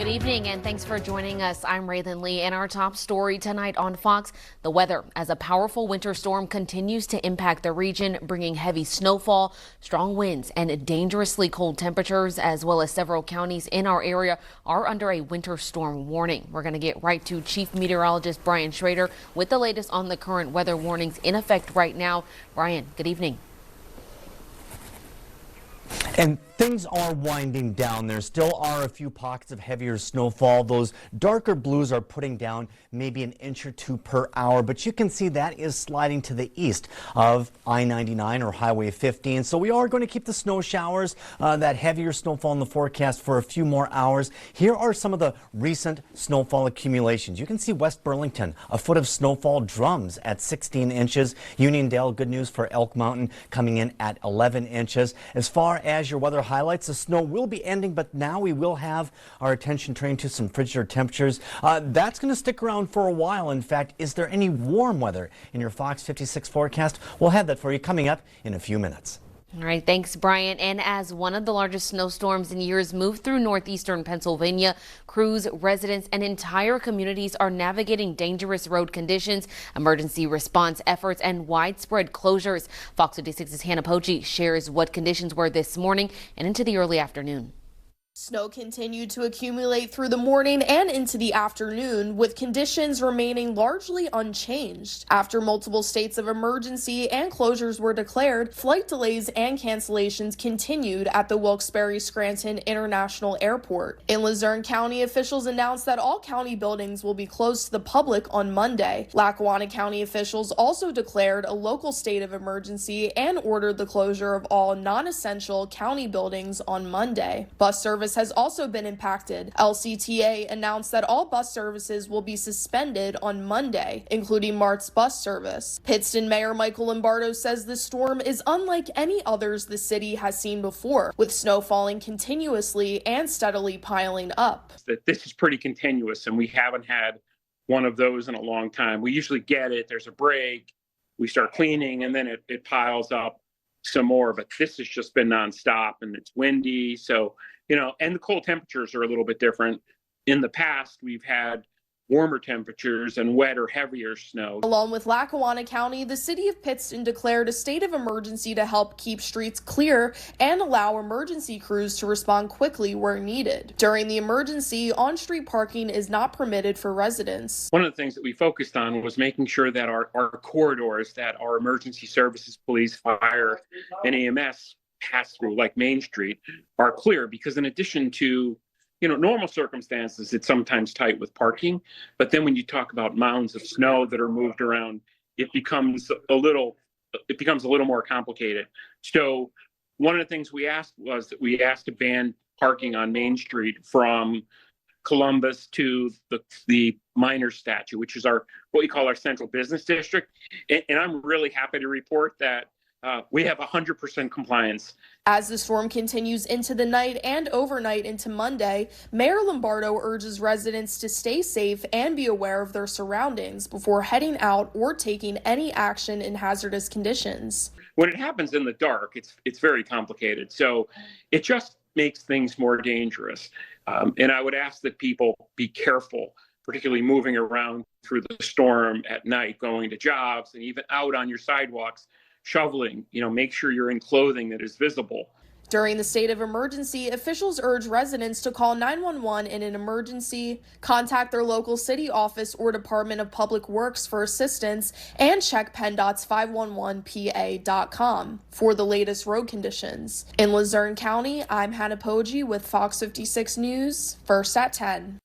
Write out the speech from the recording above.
Good evening and thanks for joining us. I'm Raylan Lee, and our top story tonight on Fox, the weather as a powerful winter storm continues to impact the region, bringing heavy snowfall, strong winds and dangerously cold temperatures, as well as several counties in our area are under a winter storm warning. We're going to get right to Chief Meteorologist Brian Schrader with the latest on the current weather warnings in effect right now. Brian, good evening. And things are winding down. There still are a few pockets of heavier snowfall. Those darker blues are putting down maybe an inch or two per hour, but you can see that is sliding to the east of I-99 or Highway 15. So we are going to keep the snow showers, that heavier snowfall in the forecast for a few more hours. Here are some of the recent snowfall accumulations. You can see West Burlington, a foot of snowfall, Drums at 16 inches. Uniondale, good news for Elk Mountain, coming in at 11 inches. As far as your weather highlights, the snow will be ending, but now we will have our attention trained to some frigider temperatures. That's going to stick around for a while. In fact, is there any warm weather in your Fox 56 forecast? We'll have that for you coming up in a few minutes. All right, thanks, Brian. And as one of the largest snowstorms in years moved through northeastern Pennsylvania, crews, residents, and entire communities are navigating dangerous road conditions, emergency response efforts, and widespread closures. Fox 56's Hannah Poggi shares what conditions were this morning and into the early afternoon. Snow continued to accumulate through the morning and into the afternoon, with conditions remaining largely unchanged. After multiple states of emergency and closures were declared, flight delays and cancellations continued at the Wilkes-Barre-Scranton International Airport. In Luzerne County, officials announced that all county buildings will be closed to the public on Monday. Lackawanna County officials also declared a local state of emergency and ordered the closure of all non-essential county buildings on Monday. Bus service has also been impacted. LCTA announced that all bus services will be suspended on Monday, including Mart's bus service. Pittston Mayor Michael Lombardo says the storm is unlike any others the city has seen before, with snow falling continuously and steadily piling up. That this is pretty continuous, and we haven't had one of those in a long time. We usually get it, there's a break, we start cleaning, and then it piles up some more, but this has just been nonstop, and it's windy. So, and the cold temperatures are a little bit different. In the past, we've had warmer temperatures and wetter, heavier snow. Along with Lackawanna County, the city of Pittston declared a state of emergency to help keep streets clear and allow emergency crews to respond quickly where needed. During the emergency, on-street parking is not permitted for residents. One of the things that we focused on was making sure that our corridors that our emergency services, police, fire, and EMS pass through, like Main Street, are clear, because in addition to normal circumstances, it's sometimes tight with parking. But then when you talk about mounds of snow that are moved around, it becomes a little more complicated. So one of the things we asked to ban parking on Main Street from Columbus to the Miners statue, which is what we call our central business district. And I'm really happy to report that we have 100% compliance. As the storm continues into the night and overnight into Monday, Mayor Lombardo urges residents to stay safe and be aware of their surroundings before heading out or taking any action in hazardous conditions. When it happens in the dark, it's very complicated. So it just makes things more dangerous. And I would ask that people be careful, particularly moving around through the storm at night, going to jobs, and even out on your sidewalks, shoveling. Make sure you're in clothing that is visible. During the state of emergency, officials urge residents to call 911 in an emergency, contact their local city office or Department of Public Works for assistance, and check PennDOT's 511pa.com for the latest road conditions. In Luzerne County, I'm Hannah Poggi with Fox 56 News, first at 10.